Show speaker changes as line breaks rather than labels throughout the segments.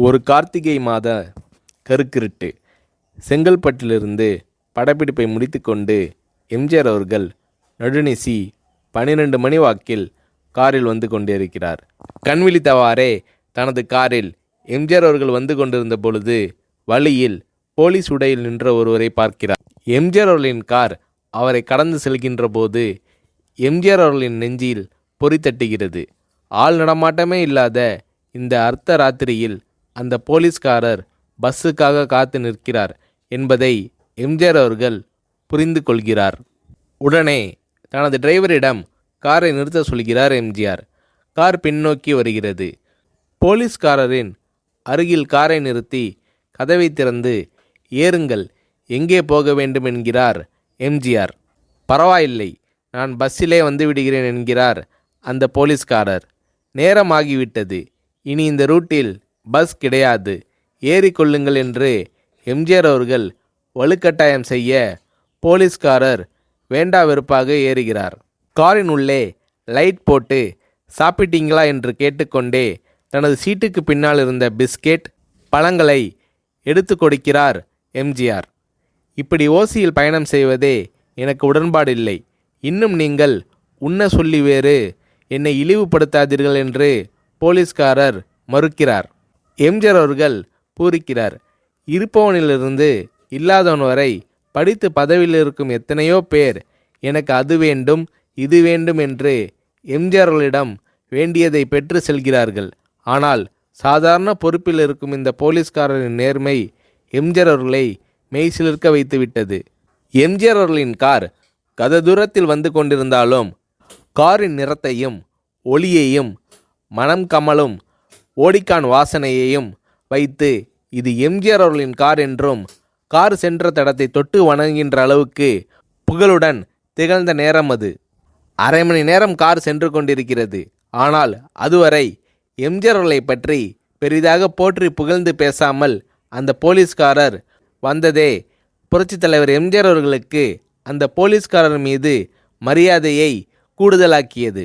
ஒரு கார்த்திகை மாத கருக்கிருட்டு. செங்கல்பட்டிலிருந்து படப்பிடிப்பை முடித்துக்கொண்டு எம்ஜிஆர் அவர்கள் நடுநிசி 12 மணி வாக்கில் காரில் வந்து கொண்டிருக்கிறார். கண் விழித்தவாறே தனது காரில் எம்ஜிஆர் அவர்கள் வந்து கொண்டிருந்த பொழுது வழியில் போலீஸ் உடையில் நின்ற ஒருவரை பார்க்கிறார். எம்ஜிஆர் அவர்களின் கார் அவரை கடந்து செல்கின்ற போது எம்ஜிஆர் அவர்களின் நெஞ்சில் பொறி தட்டுகிறது. ஆள் நடமாட்டமே இல்லாத இந்த அர்த்த ராத்திரியில் அந்த போலீஸ்காரர் பஸ்ஸுக்காக காத்து நிற்கிறார் என்பதை எம்ஜிஆர் அவர்கள் புரிந்து கொள்கிறார். உடனே தனது டிரைவரிடம் காரை நிறுத்த சொல்கிறார் எம்ஜிஆர். கார் பின்னோக்கி வருகிறது. போலீஸ்காரரின் அருகில் காரை நிறுத்தி கதவை திறந்து ஏறுங்கள், எங்கே போக வேண்டும் என்கிறார் எம்ஜிஆர். பரவாயில்லை, நான் பஸ்ஸிலே வந்து விடுகிறேன் என்கிறார் அந்த போலீஸ்காரர். நேரமாகிவிட்டது, இனி இந்த ரூட்டில் பஸ் கிடையாது, ஏறிக்கொள்ளுங்கள் என்று எம்ஜிஆர் அவர்கள் வலுக்கட்டாயம் செய்ய போலீஸ்காரர் வேண்டா வெறுப்பாக ஏறுகிறார். காரின் உள்ளே லைட் போட்டு சாப்பிட்டீங்களா என்று கேட்டுக்கொண்டே தனது சீட்டுக்கு பின்னால் இருந்த பிஸ்கெட் பழங்களை எடுத்து கொடுக்கிறார் எம்ஜிஆர். இப்படி ஓசியில் பயணம் செய்வதே எனக்கு உடன்பாடில்லை. இன்னும் நீங்கள் உண்ண சொல்லி வேறு என்னை இழிவுபடுத்தாதீர்கள் என்று போலீஸ்காரர் மறுக்கிறார். எம்ஜிஆர் அவர்கள் பூரிக்கிறார். இருப்பவனிலிருந்து இல்லாதவன் வரை படித்து பதவியில் இருக்கும் எத்தனையோ பேர் எனக்கு அது வேண்டும் இது வேண்டும் என்று எம்ஜிஆர் அவர்களிடம் வேண்டியதை பெற்று செல்கிறார்கள். ஆனால் சாதாரண பொறுப்பில் இருக்கும் இந்த போலீஸ்காரரின் நேர்மை எம்ஜிஆர் அவர்களை மெய்சிலிர்க்க வைத்துவிட்டது. எம்ஜிஆர் அவர்களின் கார் கத தூரத்தில் வந்து கொண்டிருந்தாலும் காரின் நிறத்தையும் ஒளியையும் மனம் கமலும் ஓடிக்கான் வாசனையையும் வைத்து இது எம்ஜிஆர் அவர்களின் கார் என்றும் கார் சென்ற தடத்தை தொட்டு வணங்குகின்ற அளவுக்கு புகழுடன் திகழ்ந்த நேரம் அது. அரை மணி நேரம் கார் சென்று கொண்டிருக்கிறது. ஆனால் அதுவரை எம்ஜிஆர் அவர்களை பற்றி பெரிதாக போற்றி புகழ்ந்து பேசாமல் அந்த போலீஸ்காரர் வந்ததே புரட்சித் தலைவர் எம்ஜிஆர் அவர்களுக்கு அந்த போலீஸ்காரர் மீது மரியாதையை கூடுதலாக்கியது.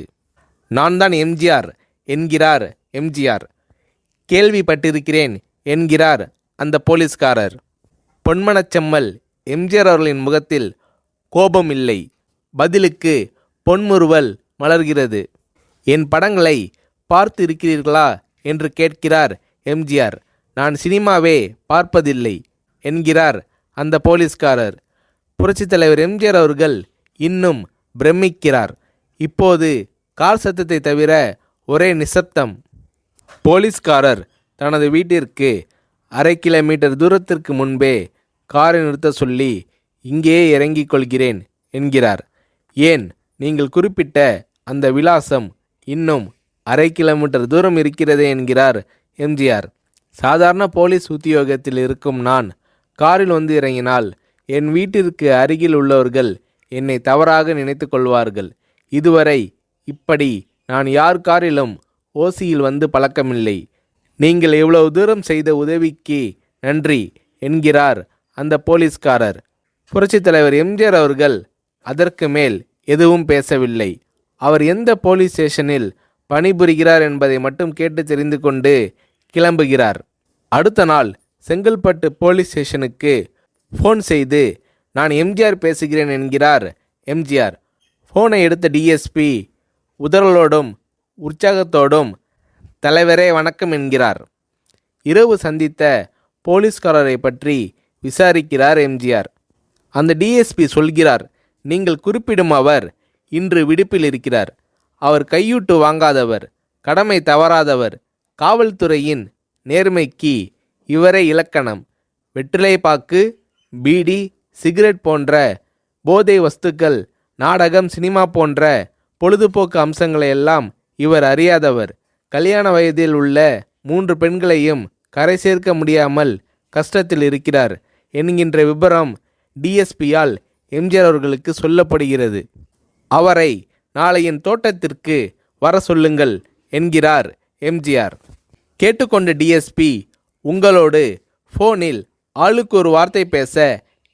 நான் தான் எம்ஜிஆர் என்கிறார் எம்ஜிஆர். கேள்விப்பட்டிருக்கிறேன் என்கிறார் அந்த போலீஸ்காரர். பொன்மனச்செம்மல் எம்ஜிஆர் அவர்களின் முகத்தில் கோபம் இல்லை, பதிலுக்கு பொன்முறுவல் மலர்கிறது. என் படங்களை பார்த்து இருக்கிறீர்களா என்று கேட்கிறார் எம்ஜிஆர். நான் சினிமாவே பார்ப்பதில்லை என்கிறார் அந்த போலீஸ்காரர். புரட்சித் தலைவர் எம்ஜிஆர் அவர்கள் இன்னும் பிரமிக்கிறார். இப்போது கார் சத்தத்தை தவிர ஒரே நிசப்தம். போலீஸ்காரர் தனது வீட்டிற்கு 1/2 கிலோமீட்டர் தூரத்திற்கு முன்பே காரை நிறுத்த சொல்லி இங்கேயே இறங்கிக் கொள்கிறேன் என்கிறார். ஏன், நீங்கள் குறிப்பிட்ட அந்த விலாசம் இன்னும் 1/2 கிலோமீட்டர் தூரம் இருக்கிறதே என்கிறார் எம்ஜிஆர். சாதாரண போலீஸ் உத்தியோகத்தில் இருக்கும் நான் காரில் வந்து இறங்கினால் என் வீட்டிற்கு அருகில் உள்ளவர்கள் என்னை தவறாக நினைத்து கொள்வார்கள். இதுவரை இப்படி நான் யார் காரிலும் ஓசியில் வந்து பழக்கமில்லை. நீங்கள் இவ்வளவு தூரம் செய்த உதவிக்கு நன்றி என்கிறார் அந்த போலீஸ்காரர். புரட்சித் தலைவர் எம்ஜிஆர் அவர்கள் அதற்கு மேல் எதுவும் பேசவில்லை. அவர் எந்த போலீஸ் ஸ்டேஷனில் பணிபுரிகிறார் என்பதை மட்டும் கேட்டு தெரிந்து கொண்டு கிளம்புகிறார். அடுத்த நாள் செங்கல்பட்டு போலீஸ் ஸ்டேஷனுக்கு ஃபோன் செய்து நான் எம்ஜிஆர் பேசுகிறேன் என்கிறார் எம்ஜிஆர். ஃபோனை எடுத்த டிஎஸ்பி உதறலோடும் உற்சாகத்தோடும் தலைவரே வணக்கம் என்கிறார். இரவு சந்தித்த போலீஸ்காரரை பற்றி விசாரிக்கிறார் எம்ஜிஆர். அந்த டிஎஸ்பி சொல்கிறார், நீங்கள் குறிப்பிடும் அவர் இன்று விடுப்பில் இருக்கிறார். அவர் கையூட்டு வாங்காதவர், கடமை தவறாதவர், காவல்துறையின் நேர்மைக்கு இவரே இலக்கணம். வெற்றிலை பாக்கு, பீடி, சிகரெட் போன்ற போதை வஸ்துக்கள், நாடகம், சினிமா போன்ற பொழுதுபோக்கு அம்சங்களையெல்லாம் இவர் அறியாதவர். கல்யாண வயதில் உள்ள 3 பெண்களையும் கரை சேர்க்க முடியாமல் கஷ்டத்தில் இருக்கிறார் என்கின்ற விபரம் டிஎஸ்பியால் எம்ஜிஆர் அவர்களுக்கு சொல்லப்படுகிறது. அவரை நாளை என் தோட்டத்திற்கு வர சொல்லுங்கள் என்கிறார் எம்ஜிஆர். கேட்டுக்கொண்ட டிஎஸ்பி உங்களோடு ஃபோனில் ஆளுக்கு ஒரு வார்த்தை பேச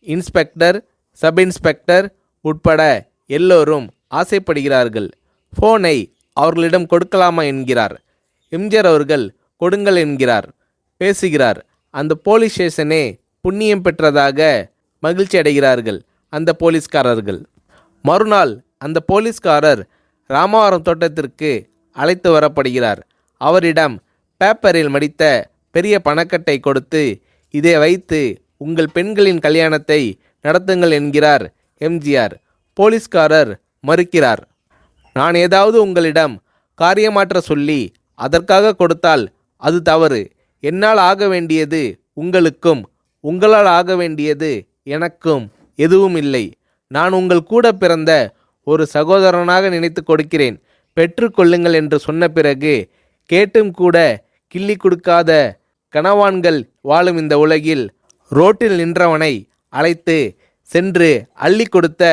இன்ஸ்பெக்டர், சப் இன்ஸ்பெக்டர் உட்பட எல்லோரும் ஆசைப்படுகிறார்கள். ஃபோனை அவர்களிடம் கொடுக்கலாமா என்கிறார். எம்ஜிஆர் அவர்கள் கொடுங்கள் என்கிறார். பேசுகிறார். அந்த போலீஸ் ஸ்டேஷனே புண்ணியம் பெற்றதாக மகிழ்ச்சி அடைகிறார்கள் அந்த போலீஸ்காரர்கள். மறுநாள் அந்த போலீஸ்காரர் ராமவரம் தோட்டத்திற்கு அழைத்து வரப்படுகிறார். அவரிடம் பேப்பரில் மடித்த பெரிய பணக்கட்டை கொடுத்து, இதை வைத்து உங்கள் பெண்களின் கல்யாணத்தை நடத்துங்கள் என்கிறார் எம்ஜிஆர். போலீஸ்காரர் மறுக்கிறார். நான் ஏதாவது உங்களிடம் காரியமாற்ற சொல்லி அதற்காக கொடுத்தால் அது தவறு. என்னால் ஆக வேண்டியது உங்களுக்கும், உங்களால் ஆக வேண்டியது எனக்கும் எதுவும் இல்லை. நான் உங்கள் கூட பிறந்த ஒரு சகோதரனாக நினைத்து கொடுக்கிறேன், பெற்றுக்கொள்ளுங்கள் என்று சொன்ன பிறகு கேட்டும் கூட கிள்ளி கொடுக்காத கனவான்கள் வாழும் இந்த உலகில் ரோட்டில் நின்றவனை அழைத்து சென்று அள்ளி கொடுத்த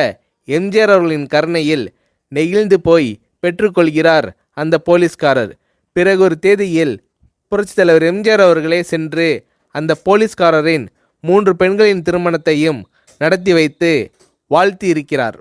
எம்ஜிஆர் அவர்களின் கருணையில் நெகிழ்ந்து போய் பெற்றுக்கொள்கிறார் அந்த போலீஸ்காரர். பிறகு ஒரு தேதியில் புரட்சித் தலைவர் எம்ஜிஆர் அவர்களே சென்று அந்த போலீஸ்காரரின் 3 பெண்களின் திருமணத்தையும் நடத்தி வைத்து வாழ்த்தி இருக்கிறார்.